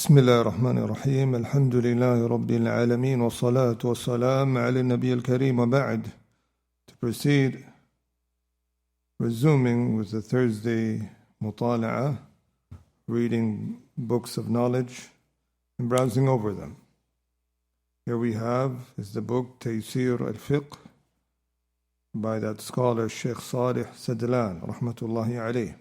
بسم الله الرحمن الرحيم الحمد لله رب العالمين والصلاة والسلام على النبي الكريم وبعد. To proceed, resuming with the Thursday mutala'ah, reading books of knowledge and browsing over them. Here we have is the book Tayseer al-Fiqh by that scholar Sheikh Salih Sadlan rahmatullahi alayh,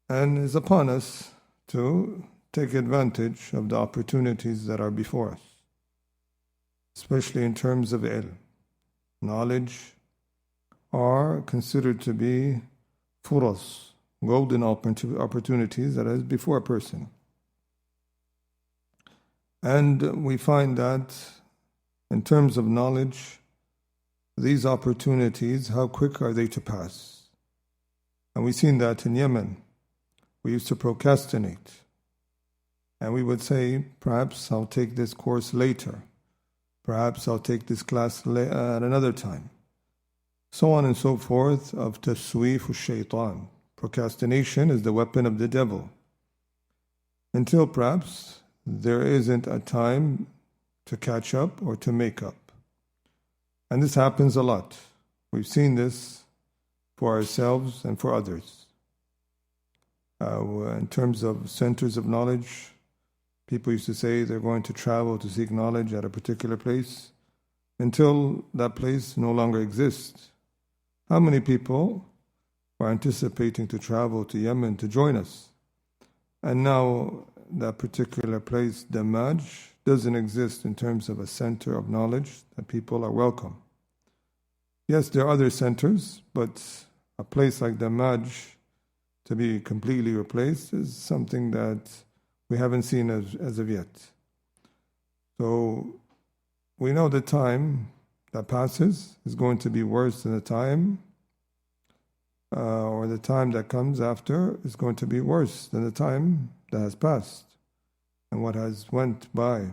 and is upon us to take advantage of the opportunities that are before us, especially in terms of ilm. Knowledge are considered to be furas, golden opportunities that is before a person. And we find that in terms of knowledge, these opportunities, how quick are they to pass? And we've seen that in Yemen. We used to procrastinate, and we would say, perhaps I'll take this course later, perhaps I'll take this class at another time, so on and so forth, of tasweef shaitan. Procrastination is the weapon of the devil, until perhaps there isn't a time to catch up or to make up. And this happens a lot. We've seen this for ourselves and for others. In terms of centers of knowledge, people used to say they're going to travel to seek knowledge at a particular place until that place no longer exists. How many people were anticipating to travel to Yemen to join us? And now that particular place, Damaj, doesn't exist in terms of a center of knowledge that people are welcome. Yes, there are other centers, but a place like Damaj to be completely replaced is something that we haven't seen as of yet. So we know the time that passes is going to be worse than the time, or the time that comes after is going to be worse than the time that has passed and what has went by.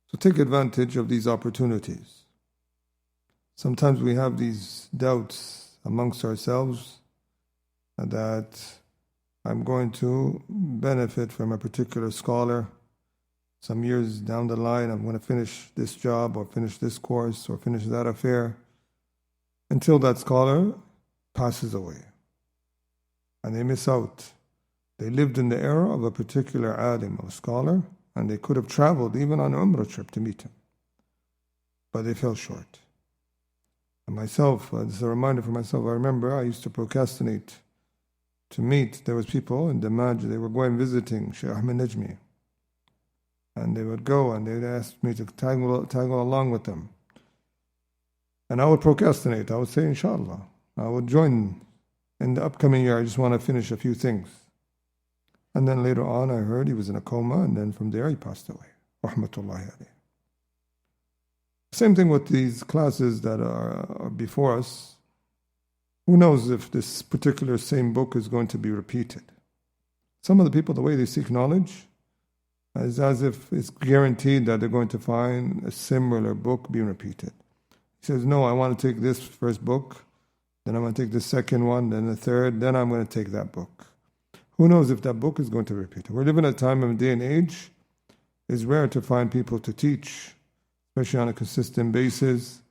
So take advantage of these opportunities. Sometimes we have these doubts amongst ourselves that I'm going to benefit from a particular scholar. Some years down the line, I'm going to finish this job or finish this course or finish that affair, until that scholar passes away. And they miss out. They lived in the era of a particular alim, a scholar, and they could have traveled even on an Umrah trip to meet him. But they fell short. And myself, this is a reminder for myself, I remember I used to procrastinate to meet. There was people in Damaj, they were going visiting Shaykh Ahmed Najmi, and they would go and they'd ask me to tag along with them, and I would procrastinate. I would say, inshallah, I would join in the upcoming year. I just want to finish a few things. And then later on I heard he was in a coma, and then from there he passed away, rahmatullahi alayhi. Same thing with these classes that are before us. Who knows if this particular same book is going to be repeated? Some of the people, the way they seek knowledge, is as if it's guaranteed that they're going to find a similar book being repeated. He says, no, I want to take this first book, then I'm going to take the second one, then the third, then I'm going to take that book. Who knows if that book is going to repeat it? We're living at a time of day and age. It's rare to find people to teach, especially on a consistent basis,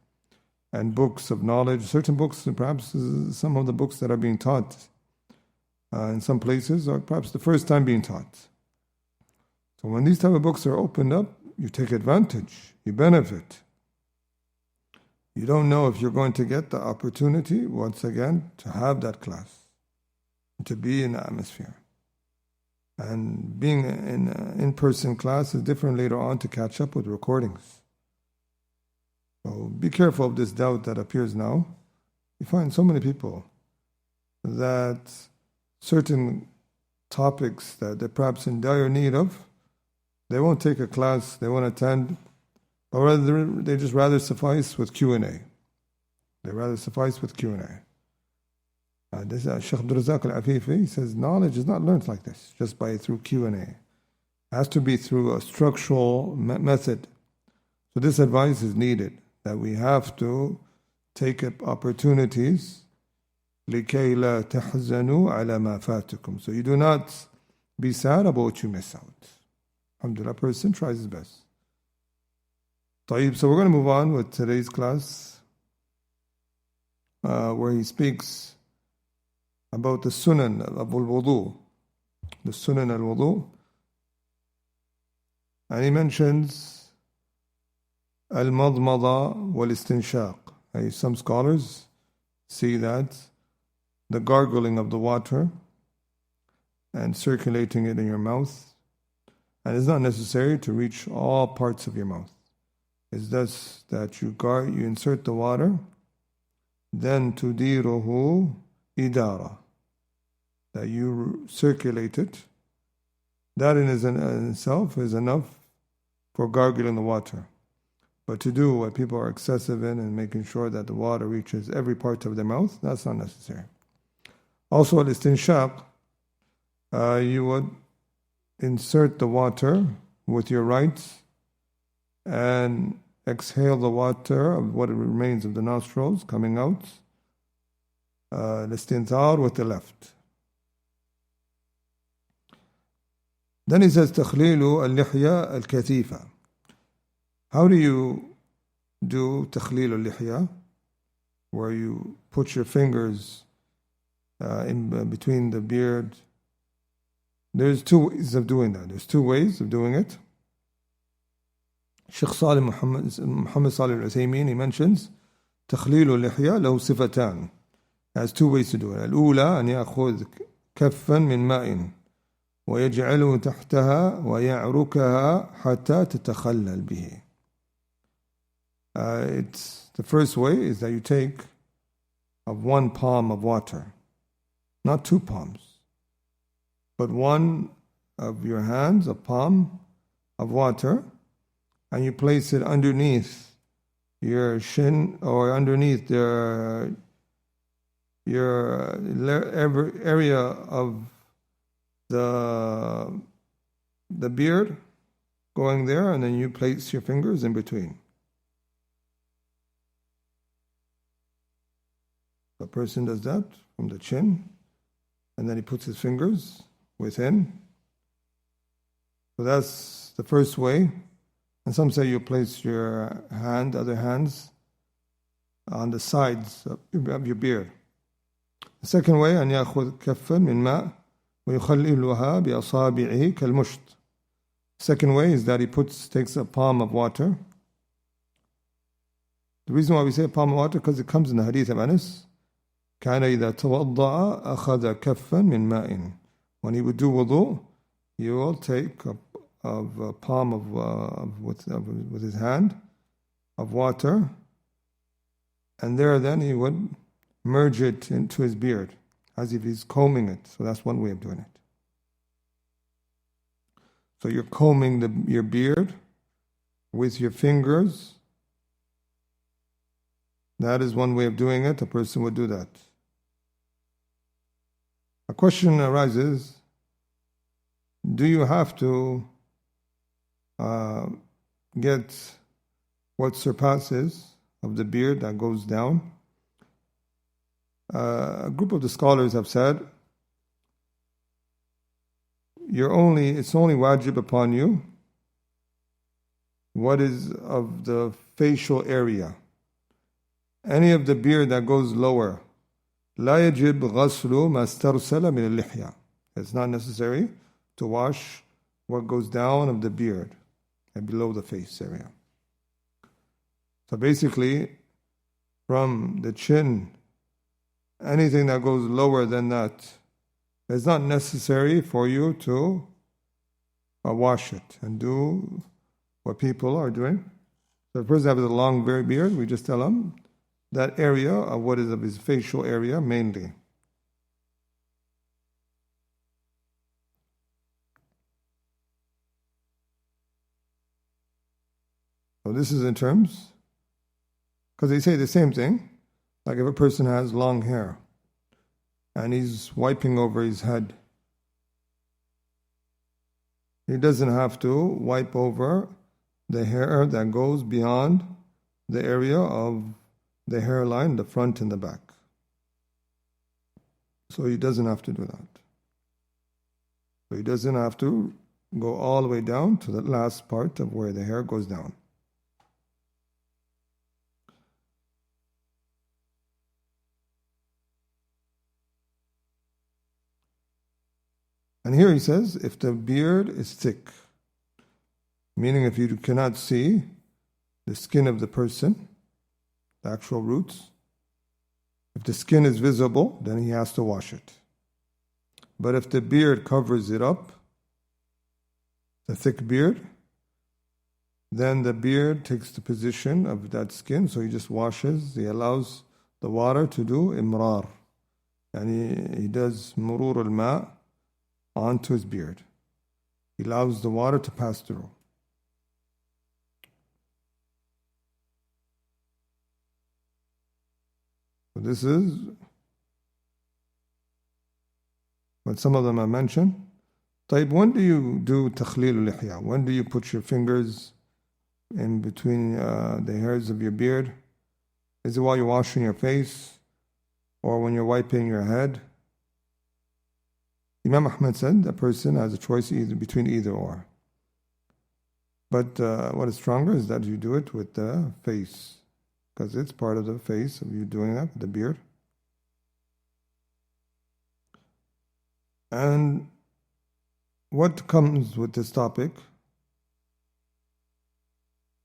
and books of knowledge. Certain books, perhaps some of the books that are being taught in some places are perhaps the first time being taught. So when these type of books are opened up, you take advantage, you benefit. You don't know if you're going to get the opportunity, once again, to have that class, to be in the atmosphere. And being in an in-person class is different later on to catch up with recordings. So be careful of this doubt that appears now. You find so many people that certain topics that they're perhaps in dire need of, they won't take a class, they won't attend, but rather they just rather suffice with Q&A. They rather suffice with Q&A. This Shaykh Abdul al-Afifi, he says, knowledge is not learned like this, just through Q&A. It has to be through a structural method. So this advice is needed, that we have to take up opportunities لكي لا تحزنوا على ما فاتكم. So you do not be sad about what you miss out. Alhamdulillah, person tries his best. طيب, so we're going to move on with today's class, where he speaks about the sunan of al-wudu, the sunan al-wudu, and he mentions al-madmada wal-istinshaq. Some scholars see that the gargling of the water and circulating it in your mouth, and it's not necessary to reach all parts of your mouth. It's thus that you insert the water, then tudiruhu idara, that you circulate it. That in itself is enough for gargling the water. But to do what people are excessive in and making sure that the water reaches every part of their mouth, that's not necessary. Also, al-istinshaq, you would insert the water with your right and exhale the water of what remains of the nostrils coming out. Al-istinthar with the left. Then he says, تخليل اللحية الكثيفة. How do you do تخليل اللحية? Where you put your fingers in between the beard. There's two ways of doing that. There's two ways of doing it. Shaykh Salih Muhammad Salih al-Uthaymeen, he mentions تخليل اللحية له صفتان. Has two ways to do it. الأولى أن يأخذ كفا من ماء ويجعله تحتها ويعركها حتى تتخلل به. It's the first way is that you take of one palm of water, not two palms, but one of your hands, a palm of water, and you place it underneath your shin or underneath your area of the beard going there, and then you place your fingers in between. A person does that from the chin, and then he puts his fingers within. So that's the first way. And some say you place your other hands on the sides of your beard. The second way, أن يأخذ كفا من ماء ويخللها بأصابعه كالمشط. Second way is that he takes a palm of water. The reason why we say a palm of water, because it comes in the hadith of Anas. كان إذا توضأ أخذ كفا من ماء. When he would do wudu, he will take a palm with his hand of water, and then he would merge it into his beard as if he's combing it. So that's one way of doing it. So you're combing your beard with your fingers. That is one way of doing it. A person would do that. A question arises, do you have to get what surpasses of the beard that goes down? A group of the scholars have said, it's only wajib upon you what is of the facial area. Any of the beard that goes lower, لا يجب غسل ما استرسل من اللحية. It's not necessary to wash what goes down of the beard and below the face area. So basically, from the chin, anything that goes lower than that, it's not necessary for you to wash it and do what people are doing. So if a person has a long, very beard, we just tell him that area of what is of his facial area mainly. So this is in terms, because they say the same thing, like if a person has long hair and he's wiping over his head, he doesn't have to wipe over the hair that goes beyond the area of the hairline, the front and the back. So he doesn't have to do that. So he doesn't have to go all the way down to the last part of where the hair goes down. And here he says, if the beard is thick, meaning if you cannot see the skin of the person, the actual roots, if the skin is visible, then he has to wash it. But if the beard covers it up, the thick beard, then the beard takes the position of that skin, so he just washes, he allows the water to do imrar. And he does murur al-ma' onto his beard. He allows the water to pass through. So this is what some of them have mentioned. طيب, when do you do takhleel al-lihya? When do you put your fingers in between the hairs of your beard? Is it while you're washing your face or when you're wiping your head? Imam Ahmad said a person has a choice between either or. But what is stronger is that you do it with the face, because it's part of the face of you doing that with the beard. And what comes with this topic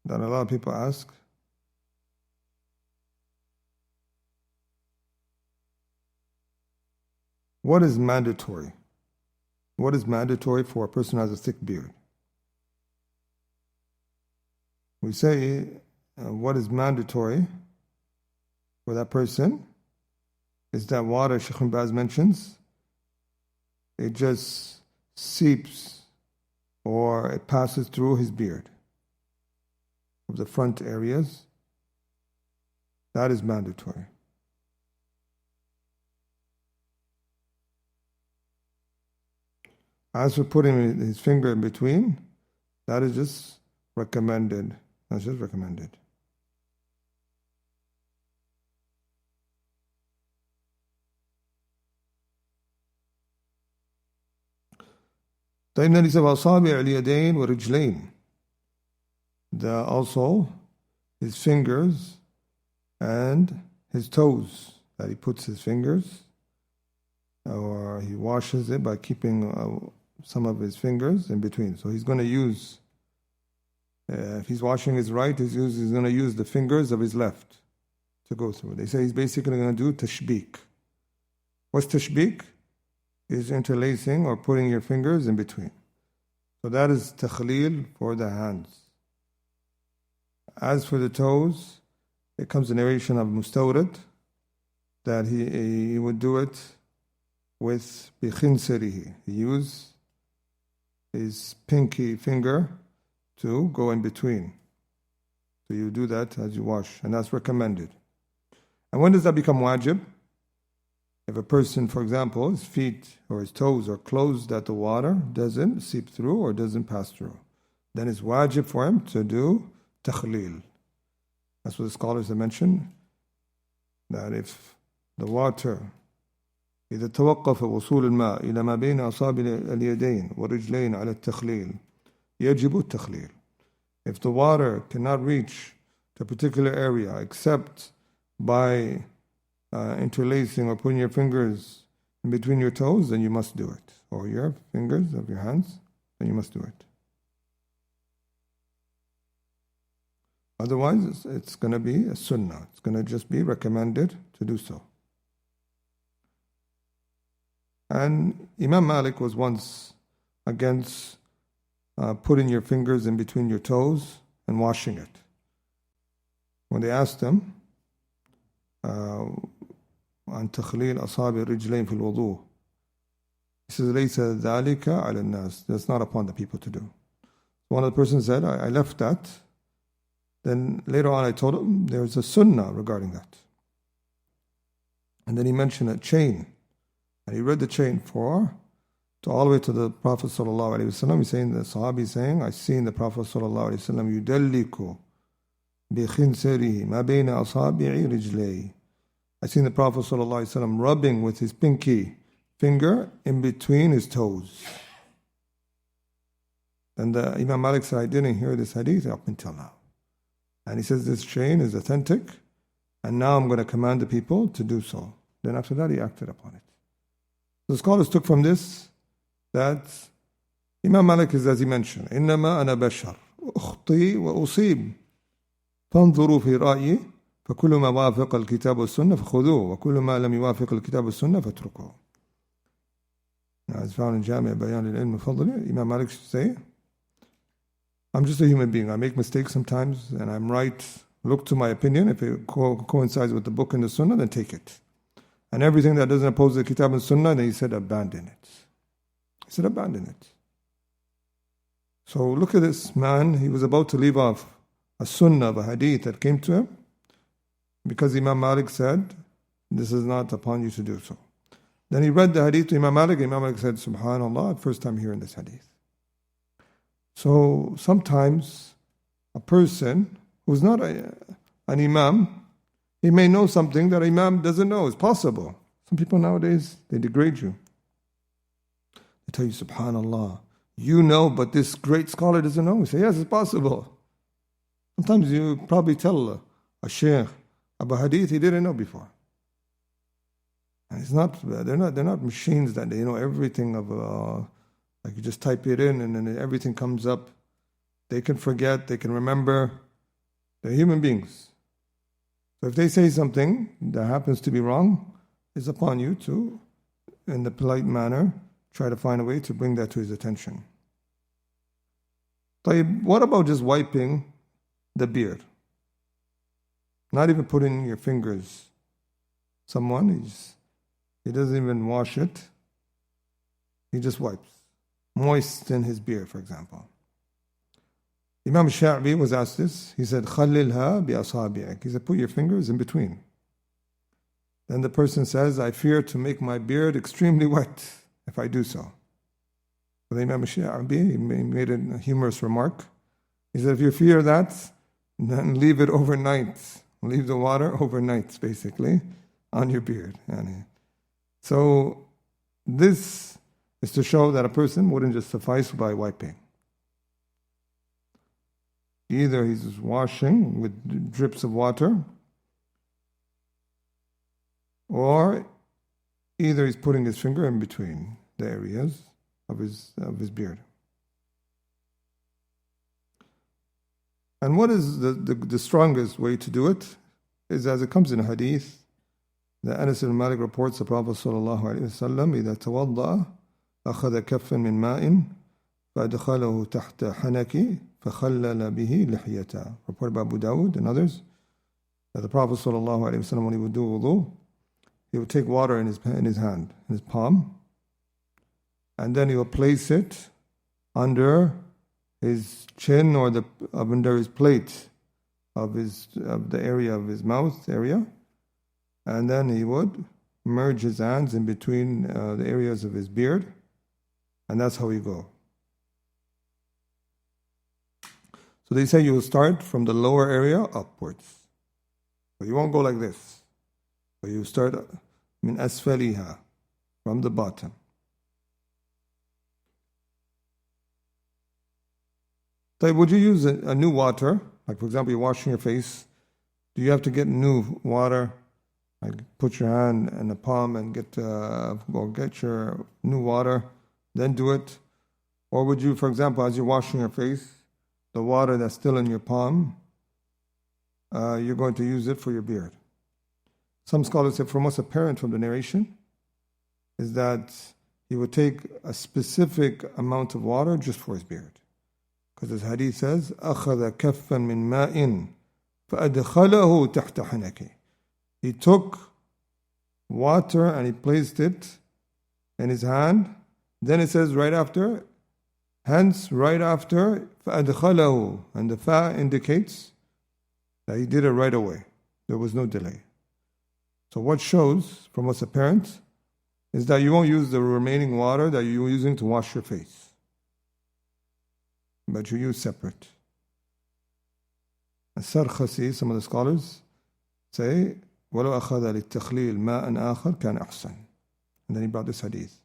that a lot of people ask? What is mandatory? What is mandatory for a person who has a thick beard? We say what is mandatory for that person is that water, Shaykh ibn Baz mentions, it just seeps or it passes through his beard of the front areas. That is mandatory. As for putting his finger in between, that is just recommended. That's just recommended. طيب, نلسى أصابع اليدين ورجلين. Also his fingers and his toes, that he puts his fingers, or he washes it by keeping some of his fingers in between. So he's going to use, if he's washing his right, he's going to use the fingers of his left to go through. They say he's basically going to do tashbik. What's tashbik? Is interlacing or putting your fingers in between. So that is takhleel for the hands. As for the toes, it comes a narration of Mustawrid that he would do it with bikhinsarihi. He used his pinky finger to go in between. So you do that as you wash, and that's recommended. And when does that become wajib? If a person, for example, his feet or his toes are closed that the water doesn't seep through or doesn't pass through, then it's wajib for him to do takhleel. That's what the scholars have mentioned, that if the water إذا توقف وصول الماء إلى ما بين أصابع اليدين والرجلين على التخليل يجب التخليل. If the water cannot reach to a particular area except by interlacing or putting your fingers in between your toes, then you must do it. Or your fingers of your hands, then you must do it. Otherwise, it's going to be a sunnah. It's going to just be recommended to do so. And Imam Malik was once against putting your fingers in between your toes and washing it. When they asked him, عن تخليل أصابع الرجلين في الوضوء, he says ليس ذلك على الناس. That's not upon the people to do. One of the persons said, I left that. Then later on I told him there's a sunnah regarding that. And then he mentioned a chain. And he read the chain to all the way to the Prophet ﷺ. He's saying, the Sahabi is saying, I seen the Prophet ﷺ يدلك بخنسره ما بين أصابع رجليه. I seen the Prophet ﷺ rubbing with his pinky finger in between his toes. And Imam Malik said, I didn't hear this hadith up until now. And he says this chain is authentic, and now I'm going to command the people to do so. Then after that, he acted upon it. The scholars took from this that Imam Malik is, as he mentioned, إِنَّمَا أَنَا بَشَرٌ أُخْطِي وَأُصِيبُ فَانظُرُوا فِي رَأْيِي فَكُلُّ مَا وَافَقَ الْكِتَابُ وَالسُّنَّةِ فَخُذُوهُ وَكُلُّ مَا لَمْ يُوافِقِ الْكِتَابُ وَالسُّنَّةِ فَاتْرُكُوهُ. As found in Jami' Bayan al-Ilm al-Fadli, Imam Malik should say, I'm just a human being. I make mistakes sometimes, and I'm right. Look to my opinion. If it coincides with the book and the Sunnah, then take it. And everything that doesn't oppose the Kitab and Sunnah, then he said, abandon it. He said, abandon it. So look at this man. He was about to leave off a Sunnah of a Hadith that came to him, because Imam Malik said, this is not upon you to do so. Then he read the Hadith to Imam Malik. Imam Malik said, Subhanallah, first time hearing this Hadith. So sometimes a person who's not an Imam, he may know something that Imam doesn't know. It's possible. Some people nowadays, they degrade you. They tell you, Subhanallah, you know, but this great scholar doesn't know. You say, yes, it's possible. Sometimes you probably tell a shaykh about hadith he didn't know before. And they're not machines that they know everything of, like you just type it in and then everything comes up. They can forget, they can remember. They're human beings. So if they say something that happens to be wrong, it's upon you to, in the polite manner, try to find a way to bring that to his attention. What about just wiping the beard? Not even putting your fingers. Someone, he doesn't even wash it. He just wipes. Moisten his beard, for example. Imam Sha'bi was asked this. He said, خَلِّلْهَا بِأَصَابِعِكَ. He said, put your fingers in between. Then the person says, I fear to make my beard extremely wet if I do so. But Imam Sha'bi made a humorous remark. He said, if you fear that, then leave it overnight. Leave the water overnight, basically, on your beard. So this is to show that a person wouldn't just suffice by wiping. Either he's just washing with drips of water, or either he's putting his finger in between the areas of his beard. And what is the strongest way to do it is as it comes in a hadith that Anas ibn Malik reports the Prophet sallallahu alaihi wasallam إذا توضأ أخذ كفا من ماء فأدخله تحت حنكه فخلل به لحيته. Reported by Abu Dawud and others that the Prophet sallallahu alaihi wasallam, when he would do wudu, he would take water in his hand, in his palm, and then he would place it under his chin or under his plate of the area of his mouth area, and then he would merge his hands in between the areas of his beard, and that's how he go. So they say you will start from the lower area upwards. So you won't go like this. But you start min asfaliha, from the bottom. So would you use a new water? Like for example, you're washing your face. Do you have to get new water? Like put your hand in the palm and get your new water, then do it. Or would you, for example, as you're washing your face, the water that's still in your palm, you're going to use it for your beard. Some scholars say from what's apparent from the narration is that he would take a specific amount of water just for his beard. Because this hadith says, أَخَذَ كَفًّا مِنْ مَاءٍ فَأَدْخَلَهُ تَحْتَ حَنَكِهِ. He took water and he placed it in his hand. Then it says right after, hence right after, فَأَدْخَلَهُ. And the fa indicates that he did it right away. There was no delay. So what shows, from what's apparent, is that you won't use the remaining water that you were using to wash your face, but you use separate. As-Sarkhasi, some of the scholars say, وَلَوْ أَخَذَ لِلتَّخْلِيلِ مَاءً آخَرْ كَانَ أَحْسَنَ. And then he brought this hadith.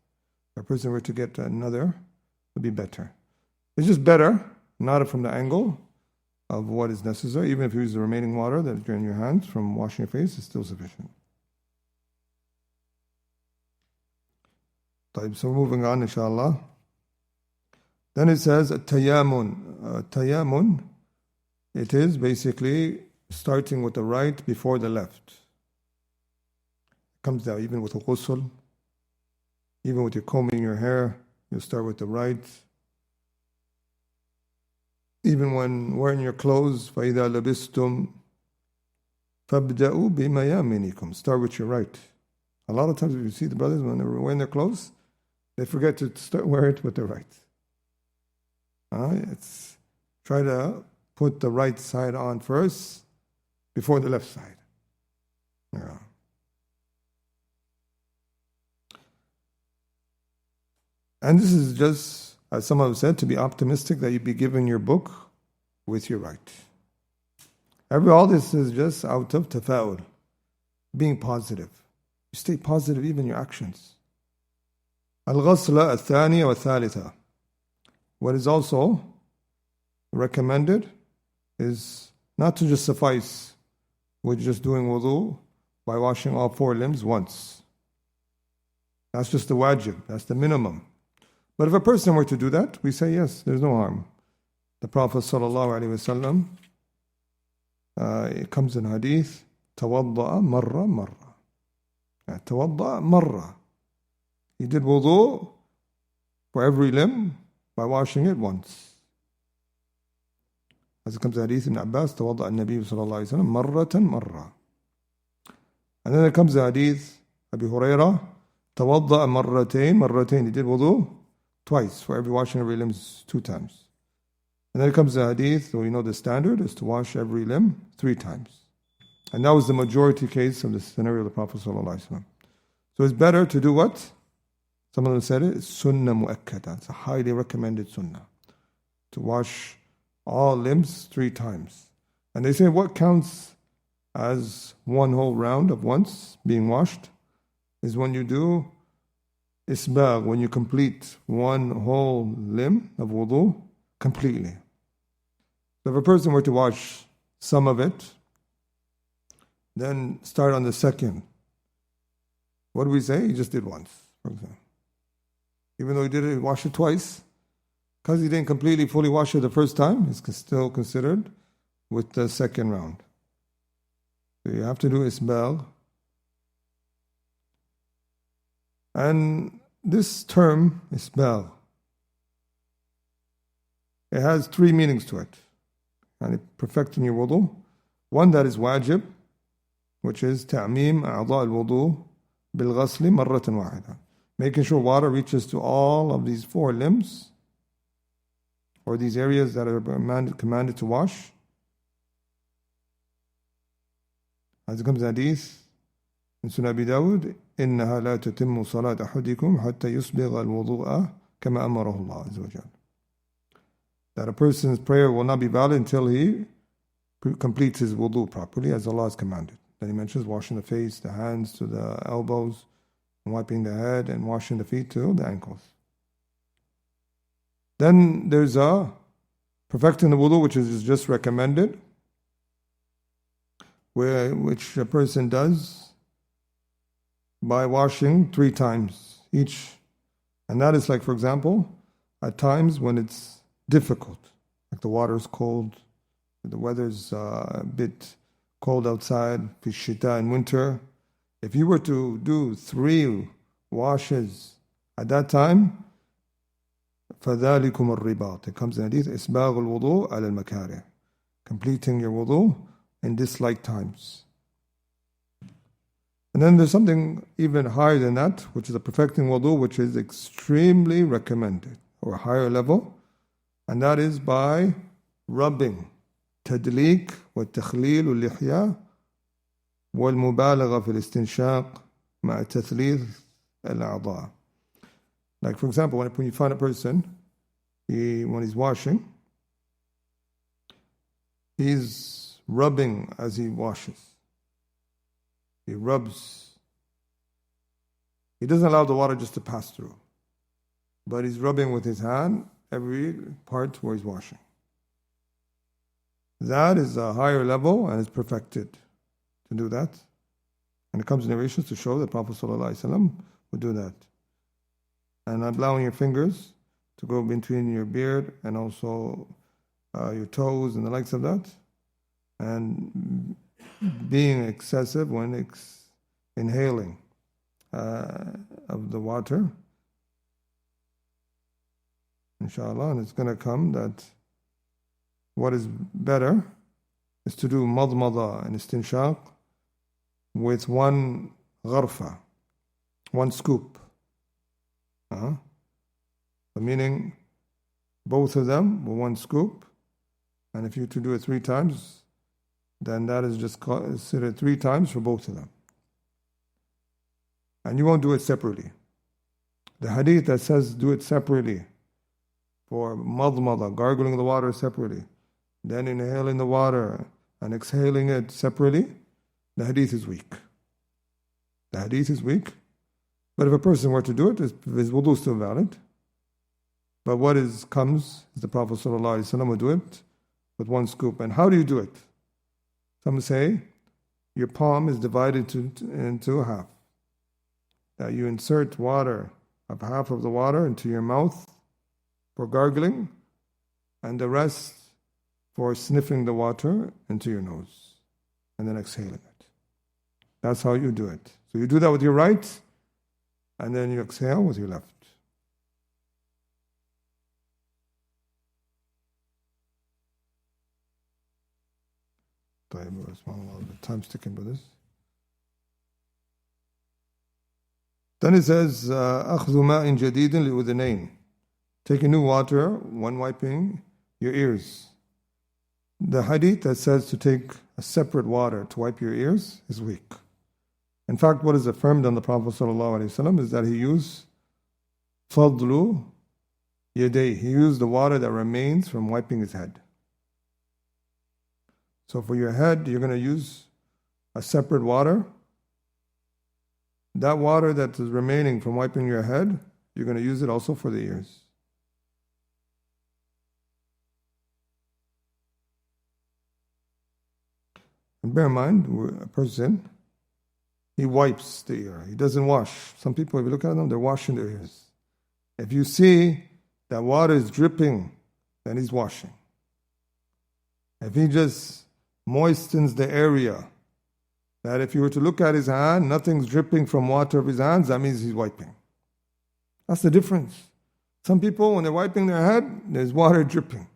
If a person were to get another, it would be better. It's just better, not from the angle of what is necessary. Even if you use the remaining water that is in your hands from washing your face, it's still sufficient. So moving on, inshallah. Then it says, Tayamun. Tayamun, it is basically starting with the right before the left. It comes down even with a ghusl, even with your combing your hair, you start with the right. Even when wearing your clothes, فَإِذَا لَبِسْتُمْ فَابْدَأُوا بِمَيَامِنِكُمْ. Start with your right. A lot of times if you see the brothers, when they're wearing their clothes, they forget to start wearing it with the right. Try to put the right side on first before the left side. Yeah. And this is just, as some have said, to be optimistic that you be given your book with your right. All this is just out of tafa'ul, being positive. You stay positive even in your actions. Al-ghasla al-thaniya wa-thalitha. What is also recommended is not to just suffice with just doing wudu by washing all four limbs once. That's just the wajib, that's the minimum. But if a person were to do that, we say yes, there's no harm. The Prophet ﷺ, it comes in hadith, tawadda'a marra. Tawadda'a marra. He did wudu for every limb by washing it once. As it comes in hadith Ibn Abbas, tawadda'a an-Nabi ﷺ marratan marra. And then it comes in hadith Abi Hurairah, tawadda'a marratain. He did wudu twice, for every washing every limb is 2 times. And then it comes the hadith, so we know the standard is to wash every limb 3 times. And that was the majority case of the scenario of the Prophet ﷺ. So it's better to do what? Some of them said it's sunnah mu'akkada. It's a highly recommended sunnah. To wash all limbs 3 times. And they say what counts as one whole round of once being washed is when you do isbagh, when you complete one whole limb of wudu completely. So if a person were to wash some of it, then start on the second. What do we say? He just did once, for example. Even though he did it, wash it twice, because he didn't completely fully wash it the first time, it's still considered with the second round. So you have to do isbagh. And this term, isbagh, it has 3 meanings to it. And perfecting your wudu. One that is wajib, which is ta'meem a'dha' al-wudu bil-ghasli marratan wahida. Making sure water reaches to all of these 4 limbs, or these areas that are commanded to wash. As it comes in hadith, in Sunan Abi Dawud, إِنَّهَا لَا تُتِمُّ صَلَاةَ أَحَدِكُمْ حَتَّى يُصْبِغَ الْوُضُوءَ كَمَا أَمَرَهُ اللَّهُ عَزَّ وَجَلَّ. That a person's prayer will not be valid until he completes his wudu properly, as Allah has commanded. Then he mentions washing the face, the hands to the elbows, and wiping the head, and washing the feet to the ankles. Then there's perfecting the wudu, which is just recommended, which a person does by washing 3 times each. And that is like, for example, at times when it's difficult, like the water's cold, the weather's a bit cold outside, fi shita in winter. If you were to do 3 washes at that time, فَذَلِكُمُ الرِّبَاطِ. It comes in hadith, إِسْبَاغُ الْوُضُوء عَلَى الْمَكَارِهِ. Completing your wudu in disliked times. And then there's something even higher than that, which is a perfecting wudu, which is extremely recommended, or a higher level, and that is by rubbing تدليك والتخليل واللحية والمبالغة في الاستنشاق مع تثليث الأعضاء. Like for example, when you find a person, when he's washing, he's rubbing as he washes. He rubs. He doesn't allow the water just to pass through, but he's rubbing with his hand every part where he's washing. That is a higher level and is perfected to do that. And it comes in narrations to show that Prophet ﷺ would do that. And allowing your fingers to go between your beard and also your toes and the likes of that. And being excessive when inhaling of the water. Inshallah, and it's going to come that what is better is to do madmada and istinshaq with one gharfa, one scoop. Meaning both of them with one scoop. And if you to do it 3 times, then that is just considered 3 times for both of them. And you won't do it separately. The hadith that says do it separately, for madmada, gargling the water separately, then inhaling the water and exhaling it separately, the hadith is weak. The hadith is weak. But if a person were to do it, his wudu is still valid. But what comes is the Prophet ﷺ would do it with one scoop. And how do you do it? Some say your palm is divided into half. That you insert water, of half of the water into your mouth for gargling, and the rest for sniffing the water into your nose, and then exhaling it. That's how you do it. So you do that with your right, and then you exhale with your left. The time's ticking with this. Then it says, أخذ ماء جديد لأذنين. Taking new water when wiping your ears. The hadith that says to take a separate water to wipe your ears is weak. In fact, what is affirmed on the Prophet ﷺ is that he used fadlu yaday. He used the water that remains from wiping his head. So for your head, you're going to use a separate water. That water that is remaining from wiping your head, you're going to use it also for the ears. And bear in mind, a person, he wipes the ear. He doesn't wash. Some people, if you look at them, they're washing their ears. If you see that water is dripping, then he's washing. If he just moistens the area, that if you were to look at his hand, nothing's dripping from water of his hands, that means he's wiping. That's the difference. Some people, when they're wiping their head, there's water dripping.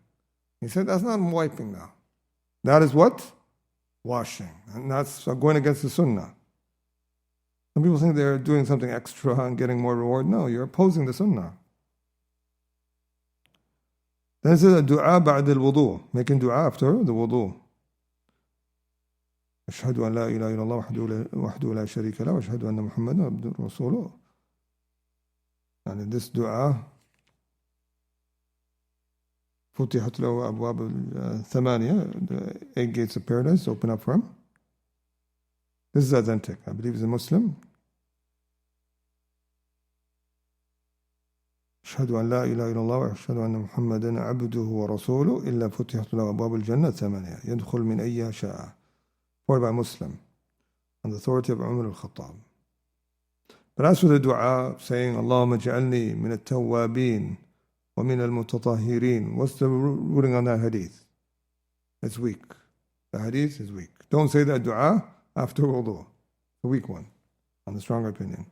He said, that's not wiping now. That is what? Washing. And that's going against the sunnah. Some people think they're doing something extra and getting more reward. No, you're opposing the sunnah. Then it says, dua ba'd al-wudu. Making dua after the wudu. أشهد أن لا إله إلا الله وحده لا شريك له وأشهد أن محمدا عبده ورسوله. And in this dua, فتحت له أبواب الثمانية, the 8 gates of paradise open up for him. This is authentic. I believe he's a Muslim. أشهد أن لا إله إلا الله وأشهد أن محمدا عبده ورسوله إلا فتحت له أبواب الجنة ثمانية يدخل من أيها شاء. Reported by Muslim on the authority of Umar al-Khattab. But as for the dua saying, Allahumma ja'alni min at-tawwabin wa min al-mutatahhirin, what's the ruling on that hadith? It's weak. The hadith is weak. Don't say that dua after wudu. It's a weak one, on the stronger opinion.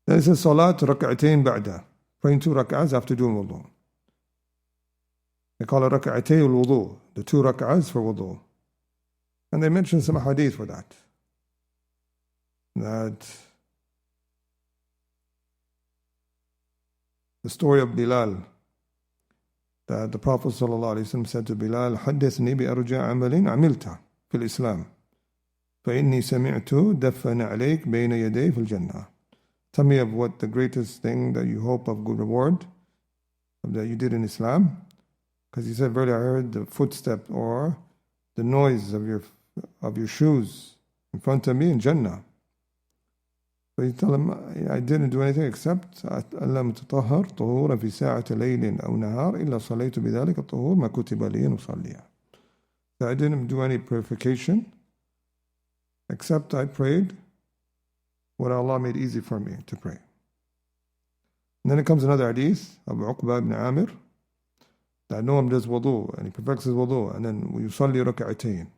Then it says, Salat rak'atayn ba'da, praying 2 rak'ahs after doing wudu. They call it rak'atay al-wudu, the 2 rak'ahs for wudu. And they mention some hadith for that. That the story of Bilal, that the Prophet ﷺ said to Bilal, حدثني بأرجى عمل عملته في الإسلام فإني سمعت دفن عليك بين يدي في الجنة. Tell me of what the greatest thing that you hope of good reward that you did in Islam. Because he said, verily I heard the footstep or the noise of your shoes in front of me in Jannah. So you tell him, I didn't do anything except أَلَّمْ تَطَهَّرْ طُهُورًا فِي سَاعَةِ لَيْلٍ أَوْ نَهَارٍ إِلَّا صَلَيْتُ بِذَلِكَ الطُّهُورِ مَا كُتِبَ لِي أَنْ أُصَلِّيَ. So I didn't do any purification except I prayed what Allah made easy for me to pray. And then it comes another hadith of Uqba ibn Amir that no one does wudu and he perfects his wudu and then يُصَلِّي رَكَعَتَيْن.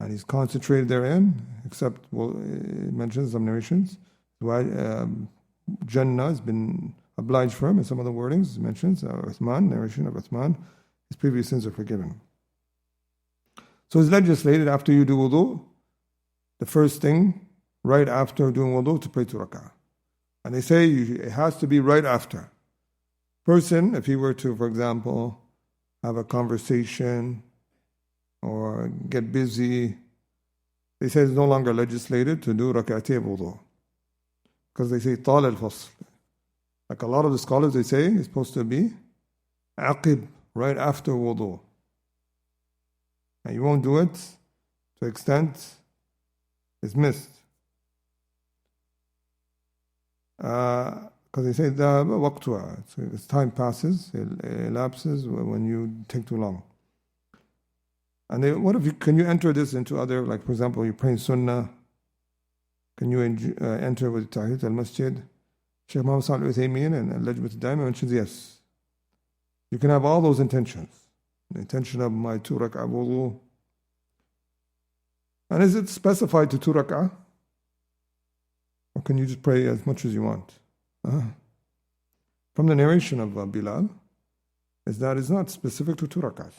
And he's concentrated therein, except, well, it mentions some narrations. Why Jannah has been obliged for him, in some of the wordings it mentions, Uthman, narration of Uthman, his previous sins are forgiven. So it's legislated after you do wudu, the first thing, right after doing wudu, to pray 2 rak'ah. And they say it has to be right after. Person, if he were to, for example, have a conversation, or get busy, they say it's no longer legislated to do rak'atay wudu. Because they say tal al-fasl. Like a lot of the scholars, they say it's supposed to be aqib, right after wudu. And you won't do it to the extent it's missed. Because they say the waqtuha, so as time passes, it elapses when you take too long. And can you enter this into other, like for example, you're praying sunnah, can you enter with Tahiyat al-Masjid? Shaykh Muhammad Salih al-Uthaymeen and Al-Lajbat al-Daima mentions yes. You can have all those intentions. The intention of my 2 rak'ah wudu. And is it specified to 2 rak'ah? Or can you just pray as much as you want? From the narration of Bilal, is that it's not specific to 2 rak'ahs.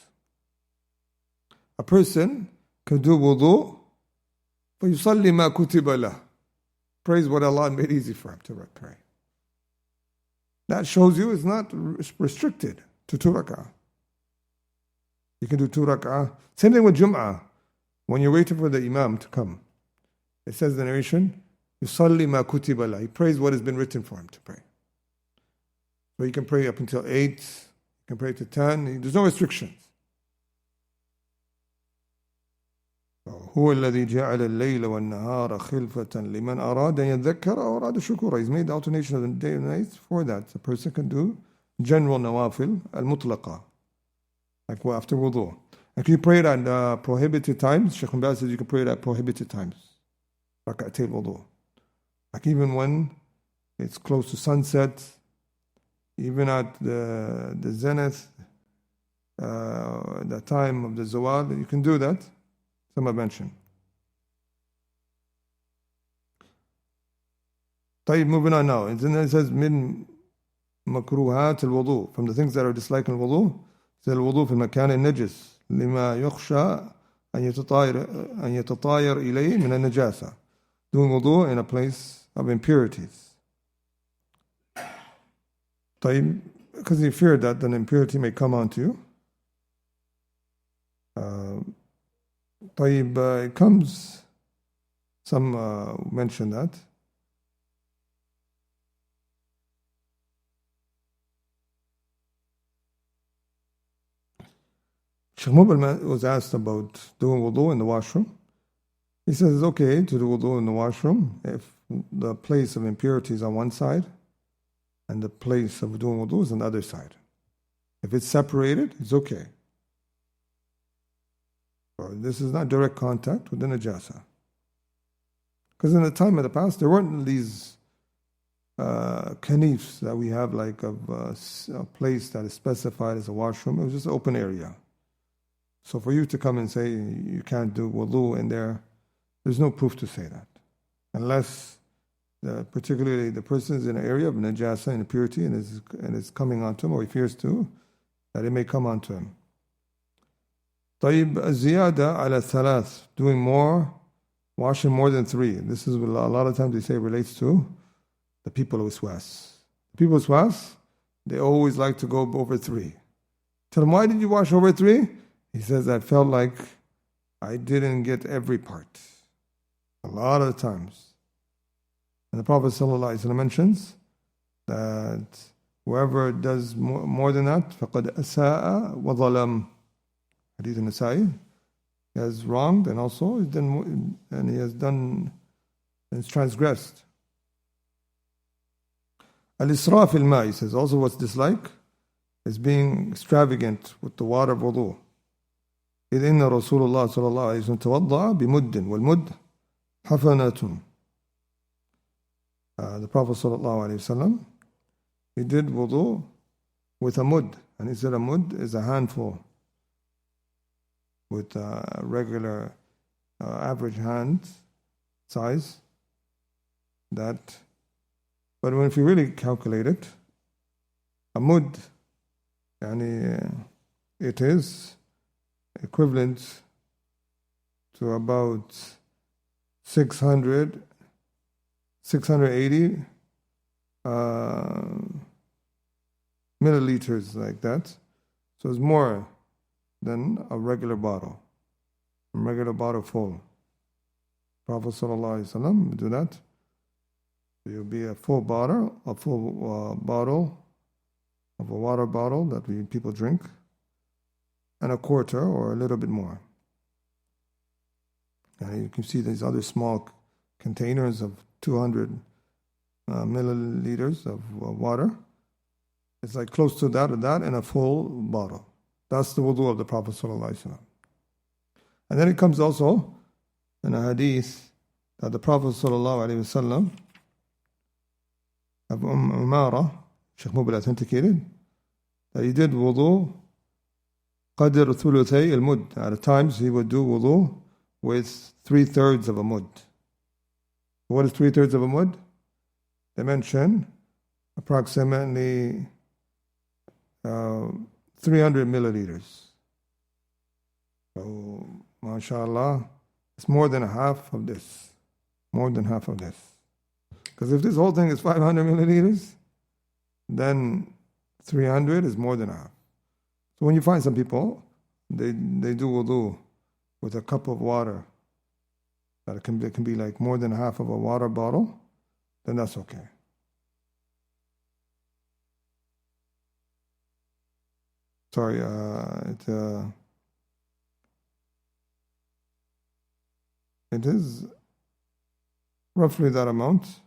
A person can do wudu, فَيُصَلِّ مَا كُتِبَ لَهُ. Praise what Allah made easy for him to pray. That shows you it's not restricted to 2 rak'ah. You can do 2 rak'ah. Same thing with Jum'ah. When you're waiting for the Imam to come, it says in the narration, يُصَلِّ مَا كُتِبَ لَهُ. He prays what has been written for him to pray. So you can pray up until 8, you can pray to 10, there's no restrictions. هو الذي جعل الليل والنهار خلفة لمن أراد أن يذكر أو أراد شكورا. He's made the alternation of the day and night for that. A person can do general nawafil al-mutlaqa, like after wudu. And can you pray it at prohibited times? Shaykh Mbaz says you can pray it at prohibited times. Rak'atay wudu. Like even when it's close to sunset, even at the zenith, the time of the zawal, you can do that. Some have mentioned. Moving on now. And then it says, min makruhat al-wudu. From the things that are disliked in wudu, it says al-wudu fi makan al-najis, lima yukhsha an yatatayar ilayhi min al-najasa. Doing wudu in a place of impurities. Because you fear that an impurity may come onto you. It comes, some mention that. Shaykh Mubil was asked about doing wudu in the washroom. He says it's okay to do wudu in the washroom if the place of impurity is on one side and the place of doing wudu is on the other side. If it's separated, it's okay. This is not direct contact with the najasa. Because in the time of the past, there weren't these kanifs that we have, like of a place that is specified as a washroom. It was just an open area. So for you to come and say you can't do wudu in there, there's no proof to say that. Unless particularly the person is in an area of najasa and impurity and is coming onto him, or he fears to, that it may come onto him. طيب الزيادة على الثلاث, doing more, washing more than 3. This is what a lot of times they say relates to the people of Waswas. People of Waswas, they always like to go over 3. Tell them, why did you wash over 3? He says, I felt like I didn't get every part. A lot of the times. And the Prophet ﷺ mentions that whoever does more than that, فَقَدْ أَسَاءَ وَظَلَمَ. Hadith al-Nasai, he has wronged, and also he has done and transgressed. Al-Isra fil ma, he says, also what's disliked is being extravagant with the water of wudu. إذ إن رسول الله صلى الله عليه وسلم توضأ بمد والمد حفنة. The Prophet صلى الله عليه وسلم, he did wudu with a mud, and he said a mud is a handful with a regular average hand size. But if you really calculate it, a mud, it is equivalent to about 680 milliliters, like that. So it's more than a regular bottle full. Prophet ﷺ would do that. So you'll be a full bottle of a water bottle that people drink, and a quarter or a little bit more. And you can see these other small containers of 200 milliliters of water. It's like close to that in a full bottle. That's the wudu of the Prophet ﷺ. And then it comes also in a hadith that the Prophet ﷺ, of Umara, Sheikh Mubil authenticated, that he did wudu qadr thuluthay al-mud. At times he would do wudu with 3/3 of a mud. What is 3/3 of a mud? They mention approximately 300 milliliters. So, mashallah, it's more than half of this. Because if this whole thing is 500 milliliters, then 300 is more than half. So when you find some people, they do wudu with a cup of water, that it can be like more than half of a water bottle, then that's okay. Sorry, it is roughly that amount,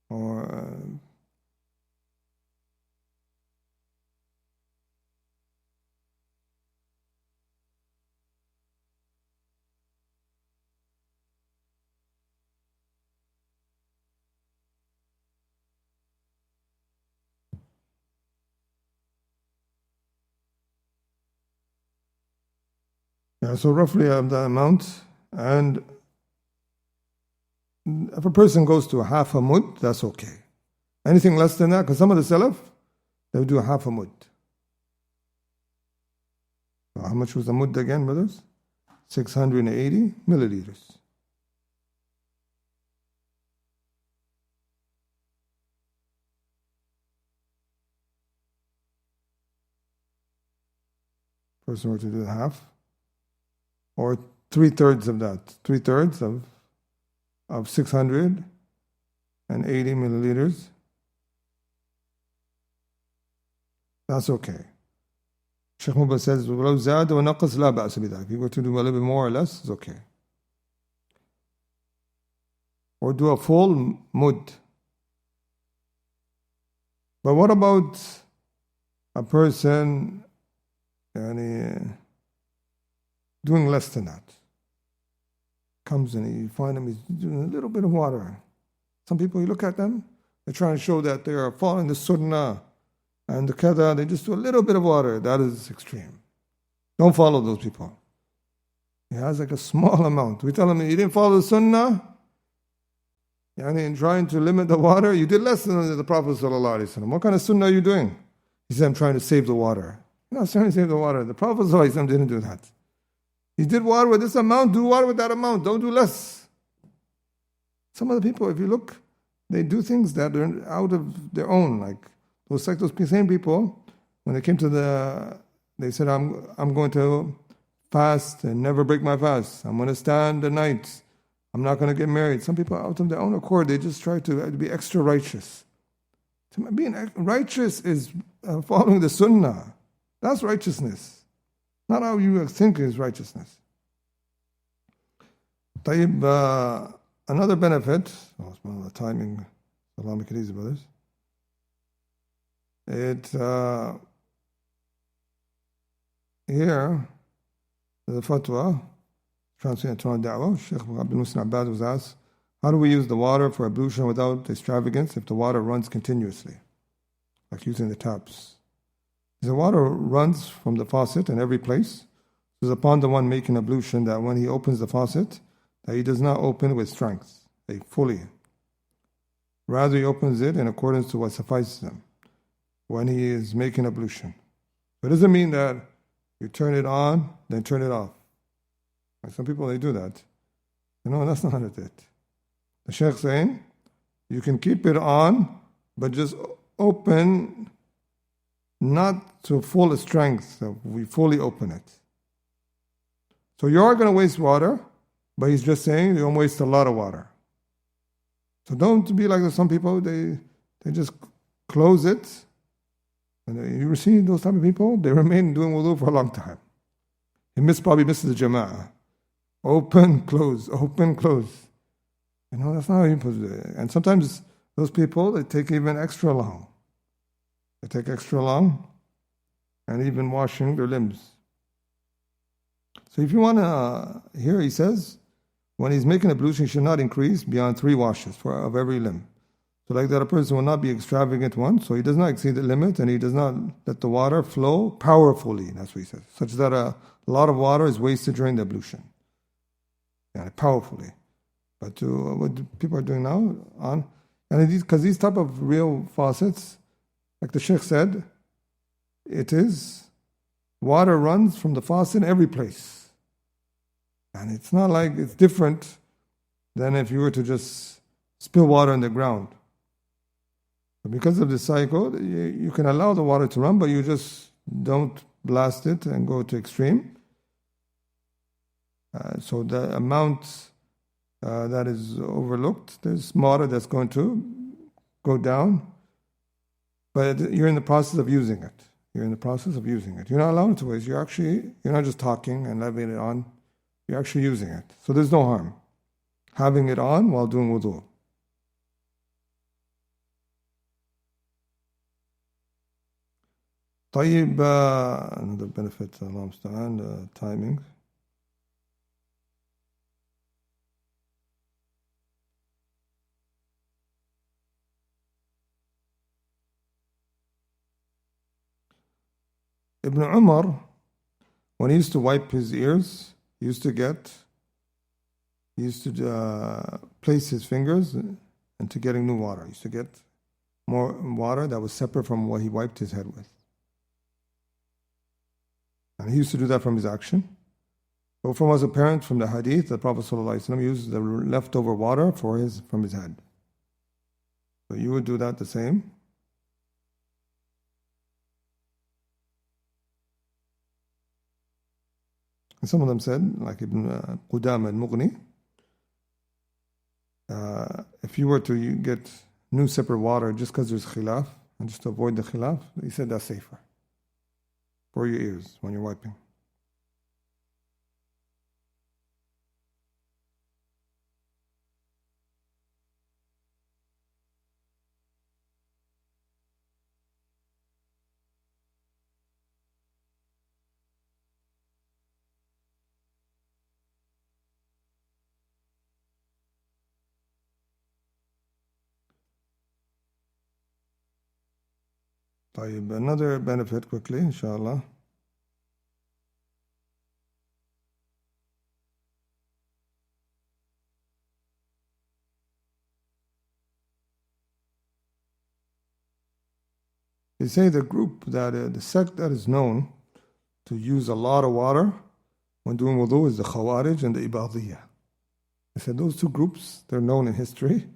or so roughly that amount. And if a person goes to half a mud, that's okay. Anything less than that, because some of the Salaf, they would do a half a mud. So how much was the mud again, brothers? 680 milliliters. Person were to do half, or 3/3 of that, 3/3 of 680 milliliters. That's okay. Sheikh Mubah says, وَلَوْ زَادَ وَنَقَصْ لَا بَأْسَ بِذَلِكَ. If you were to do a little bit more or less, it's okay. Or do a full mud. But what about a person doing less than that? Comes in, you find him, he's doing a little bit of water. Some people, you look at them, they're trying to show that they are following the sunnah and the kada, they just do a little bit of water. That is extreme. Don't follow those people. He has like a small amount. We tell him, you didn't follow the sunnah, in trying to limit the water, you did less than the Prophet ﷺ. What kind of sunnah are you doing? He said, I'm trying to save the water. You're not trying to save the water. The Prophet ﷺ didn't do that. He did water with this amount, do water with that amount. Don't do less. Some of the people, if you look, they do things that are out of their own. Like those same people, when they came to they said, I'm going to fast and never break my fast. I'm going to stand the night. I'm not going to get married. Some people, out of their own accord, they just try to be extra righteous. Being righteous is following the sunnah. That's righteousness. not how you think is righteousness. طيب, another benefit, the timing, Allah make it easy, brothers. Here, the fatwa, translated to Da'wah, Sheikh Abdul Muhsin Abbad was asked, how do we use the water for ablution without extravagance if the water runs continuously, like using the taps? The water runs from the faucet in every place. It is upon the one making ablution that when he opens the faucet, that he does not open with strength, fully. Rather, he opens it in accordance to what suffices him when he is making ablution. It doesn't mean that you turn it on, then turn it off. Like some people, they do that. That's not it. The Shaykh saying, you can keep it on, but just open, not to full strength, so we fully open it. So you are going to waste water, but he's just saying you don't waste a lot of water. So don't be like some people, they just close it. And you see those type of people, they remain doing wudu for a long time. He probably misses the jama'ah. Open, close, open, close. That's not how you're supposed to do it. And sometimes those people, they take even extra long. They take extra long and even washing their limbs. So if you want to, here he says, when he's making ablution, he should not increase beyond 3 washes of every limb. So like that, a person will not be extravagant one, so he does not exceed the limit, and he does not let the water flow powerfully, that's what he says, such that a lot of water is wasted during the ablution. Powerfully. But what people are doing now, because these type of real faucets, like the Sheikh said, it is, water runs from the faucet in every place. And it's not like it's different than if you were to just spill water on the ground. But because of this cycle, you can allow the water to run, but you just don't blast it and go to extreme. So the amount that is overlooked, there's water that's going to go down, but you're in the process of using it. You're not allowing it to waste. You're not just talking and leaving it on. You're actually using it. So there's no harm having it on while doing wudu. طيب, another benefit, Allah musta'an, timing. Ibn Umar, when he used to wipe his ears, he used to place his fingers into getting new water. He used to get more water that was separate from what he wiped his head with. And he used to do that from his action. But from what's apparent from the hadith, the Prophet ﷺ used the leftover water from his head. So you would do that the same. And some of them said, like Ibn Qudama al-Mughni, if you were to get new separate water just because there's khilaf, and just to avoid the khilaf, he said that's safer for your ears when you're wiping. طيب, another benefit quickly, inshallah. They say the sect that is known to use a lot of water when doing wudu is the Khawarij and the Ibadiyya. They said those two groups, they're known in history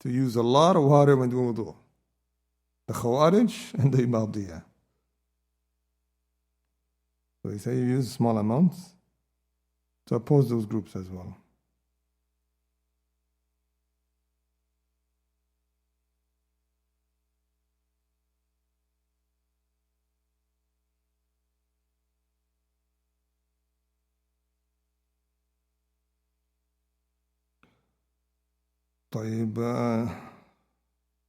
to use a lot of water when doing wudu. The Khawarij and the Ibadiyya. So they say you use small amounts to oppose those groups as well. طيب,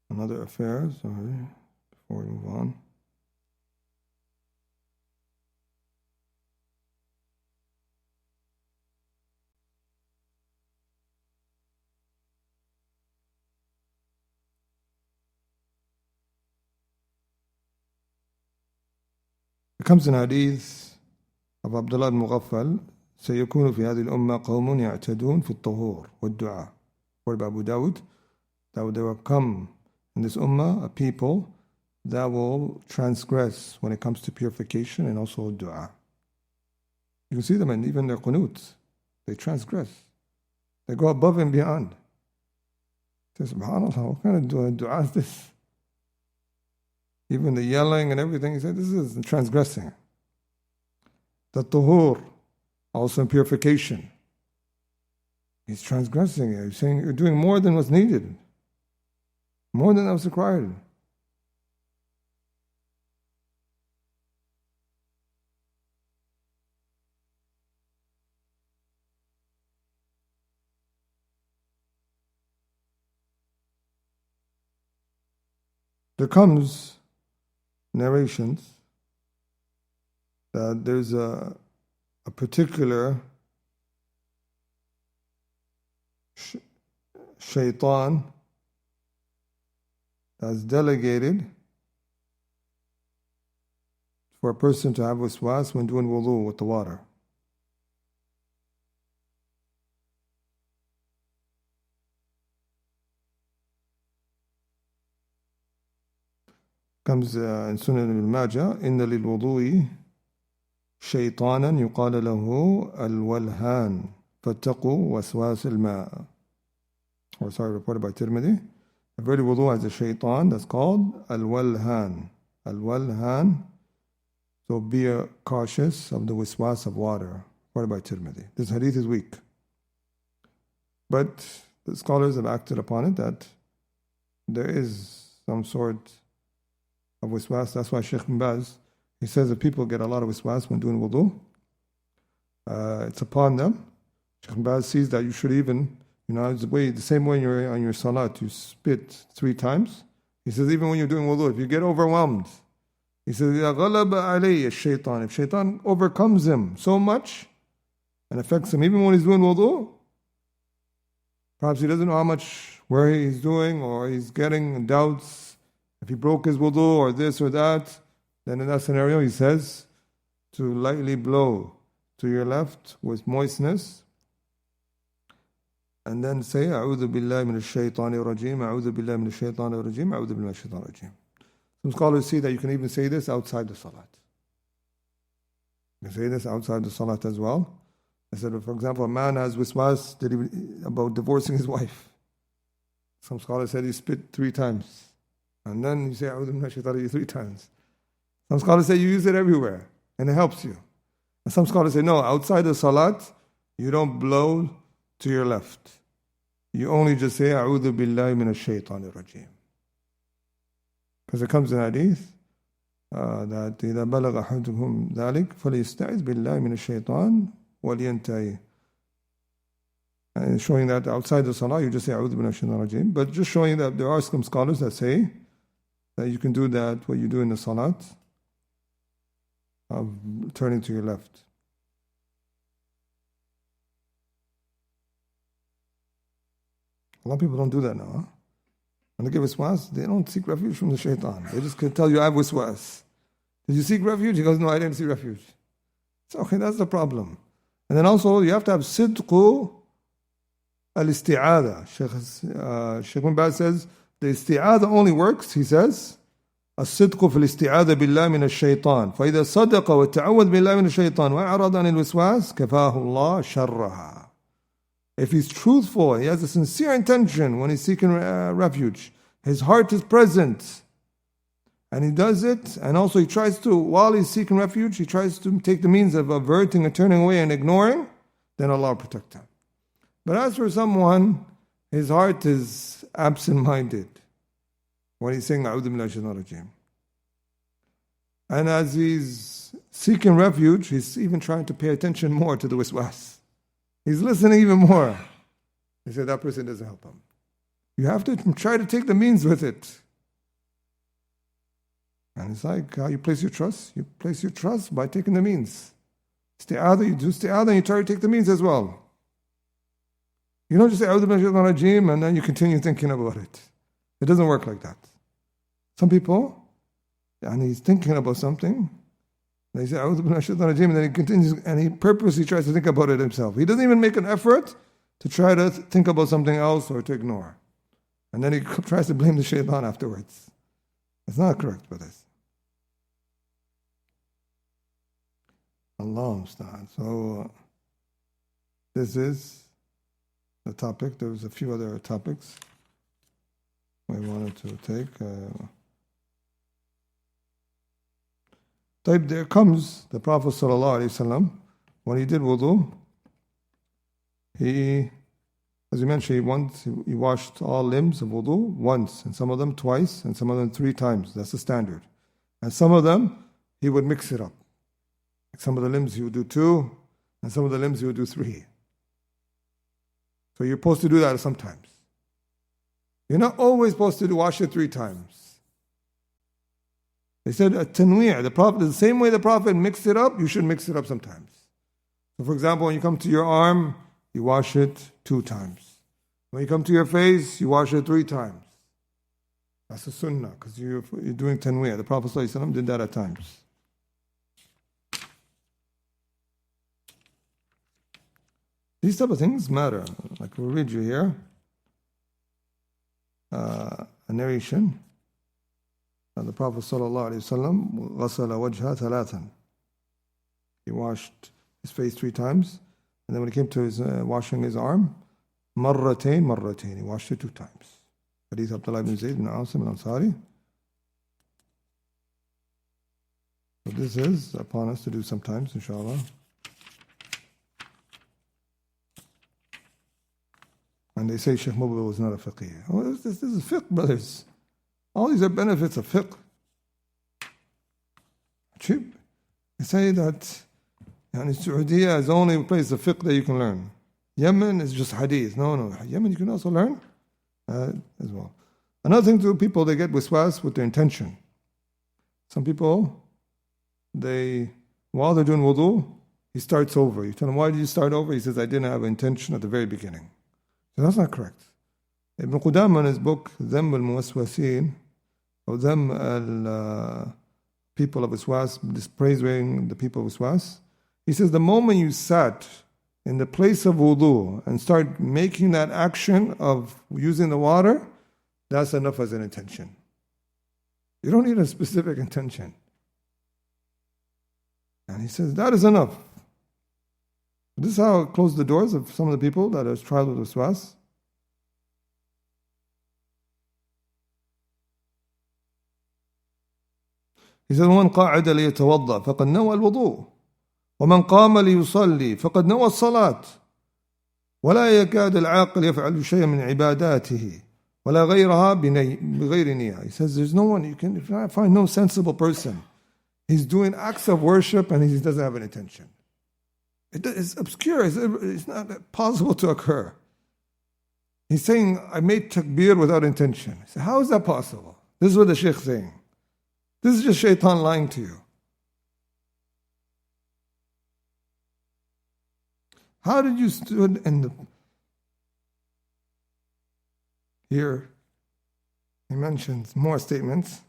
another affair, sorry, before we move on. It comes in hadith of Abdullah bin Mughaffal, سيكون في هذه الأمة قوم يعتدون في الطهور والدعاء. Word by Abu Dawud, that there will come in this ummah a people that will transgress when it comes to purification and also dua. You can see them in even their qunut. They transgress. They go above and beyond. Say, subhanAllah, what kind of dua is this? Even the yelling and everything, he said, this is transgressing. The tuhur, also in purification. He's transgressing it. He's saying you're doing more than what's needed. More than what's required. There comes narrations that there's a particular shaitan that's delegated for a person to have waswas when doing wudu with the water. Comes in Sunan ibn Majah, إن للوضوء شيطانا يقال له الولهان فاتقوا وسواس الماء. Or sorry, reported by Tirmidhi. A very wudu has a shaitan that's called al-walhan. Al-walhan. So be cautious of the waswas of water. Reported by Tirmidhi. This hadith is weak. But the scholars have acted upon it that there is some sort of waswas. That's why Sheikh bin Baz, he says that people get a lot of waswas when doing wudu. It's upon them. Sheikh bin Baz sees that you should even, the same way you're on your salat, you spit 3 times. He says even when you're doing wudu, if you get overwhelmed, he says, إِذَا غَلَبَ عَلَيْهِ الشَّيْطَانِ If shaitan overcomes him so much and affects him, even when he's doing wudu, perhaps he doesn't know how much, where he's doing, or he's getting doubts, if he broke his wudu or this or that, then in that scenario he says to lightly blow to your left with moistness and then say أعوذ بالله من الشيطان الرجيم أعوذ بالله من الشيطان الرجيم أعوذ بالله من الشيطان الرجيم. Some scholars see that you can even say this outside the salat. You can say this outside the salat as well. I said, for example, a man has waswas about divorcing his wife. Some scholars said he spit 3 times. And then you say, أعوذ بالله من الشيطان الرجيم 3 times. Some scholars say you use it everywhere, and it helps you. And some scholars say, no, outside the salat, you don't blow to your left. You only just say, أعوذ بالله من الشيطان الرجيم. Because it comes in hadith that إذا بلغ أحدكم ذلك فليستعذ بالله من الشيطان ولينتهي. And showing that outside the salah, you just say أعوذ بالله من الشيطان الرجيم. But just showing that there are some scholars that say that you can do that, what you do in the salat, of turning to your left. A lot of people don't do that now. Huh? When they get waswas, they don't seek refuge from the shaitan. They just can tell you, I have waswas. Did you seek refuge? He goes, no, I didn't seek refuge. So, okay, that's the problem. And then also, you have to have sidqu al-isti'adha. Sheikh bin Baz says, the isti'adha only works, he says, الصدق في الاستعاذة بالله من الشيطان فإذا صدق وتعوذ بالله من الشيطان وأعرض عن الوسواس كفاه الله شرها. If he's truthful, he has a sincere intention when he's seeking refuge, his heart is present, and he does it, and also he tries to, while he's seeking refuge, he tries to take the means of averting and turning away and ignoring, then Allah will protect him. But as for someone, his heart is absent-minded when he's saying A'udhu Billahi Shaitanir Rajeem. And as he's seeking refuge, he's even trying to pay attention more to the waswas. He's listening even more. He said that person doesn't help him. You have to try to take the means with it. And it's like how you place your trust. You place your trust by taking the means. Isti'adha, you do isti'adha and you try to take the means as well. You don't just say, A'udhu billahi minash shaitanir rajeem, and then you continue thinking about it. It doesn't work like that. Some people, and he's thinking about something, they say, A'udhu billahi minash shaitanir rajeem, and then he continues, and he purposely tries to think about it himself. He doesn't even make an effort to try to think about something else or to ignore. And then he tries to blame the shaitan afterwards. It's not correct, brothers. Allah musta'an. So, this is the topic. There was a few other topics we wanted to take. There comes the Prophet ﷺ, when he did wudu, he, as we mentioned, he washed all limbs of wudu once, and some of them twice, and some of them 3 times. That's the standard. And some of them, he would mix it up. Some of the limbs he would do 2, and some of the limbs he would do 3. So you're supposed to do that sometimes. You're not always supposed to wash it 3 times. They said a tanwi', the same way the Prophet mixed it up, you should mix it up sometimes. So for example, when you come to your arm, you wash it 2 times. When you come to your face, you wash it 3 times. That's a sunnah, because you're doing tanwi'. The Prophet ﷺ did that at times. These type of things matter. Like we'll read you here a narration. The Prophet ﷺ غسل وجهه 3. He washed his face 3 times, and then when he came to his washing his arm, مرتين. He washed it 2 times. Hadith Abdullah bin Zayd bin Asim al-Ansari. So this is upon us to do sometimes, inshallah. And they say Sheikh Mubbil was not a faqih. Oh, this is fiqh, brothers. All these are benefits of fiqh. Cheap. They say that Saudiya is the only place of fiqh that you can learn. Yemen is just hadith. No. Yemen you can also learn as well. Another thing too, people, they get waswas with their intention. Some people, while they're doing wudu, he starts over. You tell him, why did you start over? He says, I didn't have intention at the very beginning. So that's not correct. Ibn Qudama in his book, Dhamm al-Muwaswasin, or Dhamm al-People of Waswas, praising the people of Waswas, he says the moment you sat in the place of wudu and start making that action of using the water, that's enough as an intention. You don't need a specific intention. And he says that is enough. This is how it closed the doors of some of the people that are tried with waswas. He said, وَمَنْ قَاعَدَ لِيَتَوَضَّأ فَقَدْ نَوَى الْوُضُوء وَمَنْ قَامَ لِيُصَلِّي فَقَدْ نَوَى الصَّلَاةِ وَلَا يَكَادُ الْعَاقِلُ يَفْعَلُ شَيْئًا مِنْ عِبَادَاتِهِ وَلَا غَيْرَهَا بِغَيْرِ نِيَّةٍ. He says, there's no one, you can find no sensible person. He's doing acts of worship and he doesn't have an intention. It's obscure. It's not possible to occur. He's saying, I made takbir without intention. He said, how is that possible? This is what the Shaykh is saying. This is just shaitan lying to you. How did you stood in the... Here, he mentions more statements.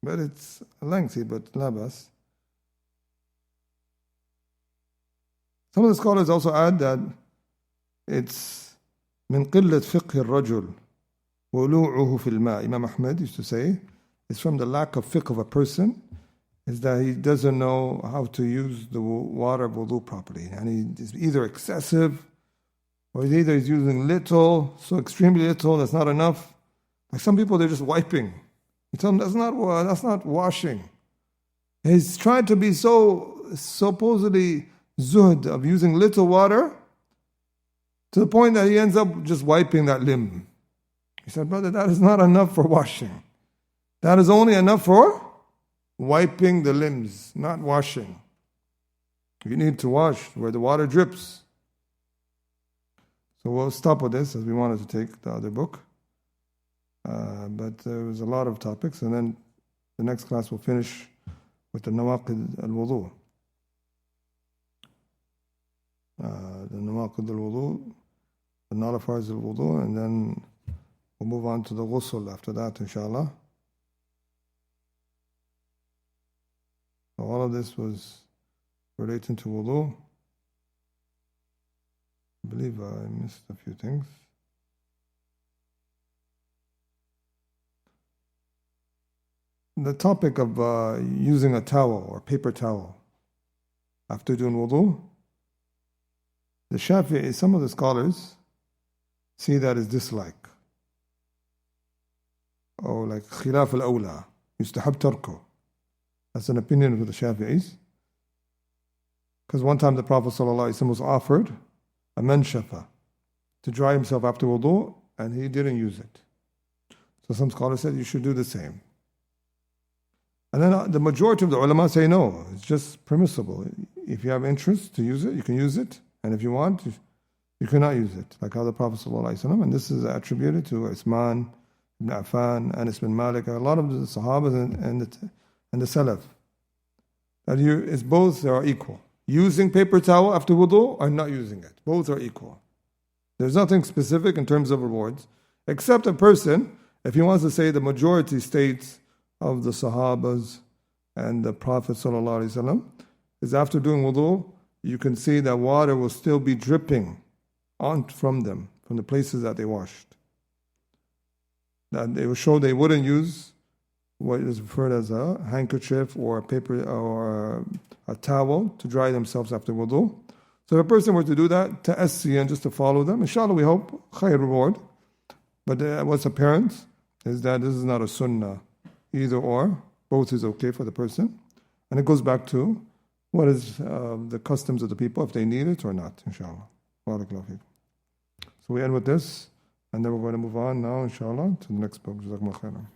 But it's lengthy, but labas. Some of the scholars also add that it's من قلة فقه الرجل وولوعه في الماء. Imam Ahmed used to say it's from the lack of fiqh of a person, is that he doesn't know how to use the water of wudu properly. And he's either excessive, or he's using little, so extremely little, that's not enough. Like some people, they're just wiping. You tell him that's not washing. He's trying to be so supposedly zuhd of using little water to the point that he ends up just wiping that limb. He said, brother, that is not enough for washing. That is only enough for wiping the limbs, not washing. You need to wash where the water drips. So we'll stop with this as we wanted to take the other book. But there was a lot of topics, and then the next class will finish with the nawaqid al-wudu. The nawaqid al-wudu, the nullifiers al-wudu, and then we'll move on to the ghusl after that, inshallah. So all of this was relating to wudu. I believe I missed a few things. The topic of using a towel or paper towel after doing wudu, the Shafi'i, some of the scholars see that as dislike. Or like khilaf al-awla, yustahab tarku. That's an opinion of the Shafi'is. Because one time the Prophet ﷺ was offered a manshafa to dry himself after wudu, and he didn't use it. So some scholars said you should do the same. And then the majority of the ulama say no, it's just permissible. If you have interest to use it, you can use it. And if you want, you cannot use it. Like how the Prophet ﷺ, and this is attributed to Uthman ibn Affan, Anas bin Malik, a lot of the Sahabas and the Salaf. That it's both are equal. Using paper towel after wudu or not using it. Both are equal. There's nothing specific in terms of rewards, except a person, if he wants to say the majority states of the Sahabas and the Prophet ﷺ, is after doing wudu, you can see that water will still be dripping on from them, from the places that they washed. That they will show they wouldn't use what is referred as a handkerchief or a paper or a towel to dry themselves after wudu. So if a person were to do that, ta'assi, and just to follow them, inshallah we hope, khair reward. But what's apparent is that this is not a sunnah. Either or, both is okay for the person. And it goes back to what is the customs of the people, if they need it or not, inshallah. Barakallahu feekum. So we end with this, and then we're going to move on now, inshallah, to the next book. Jazakumullah khairan.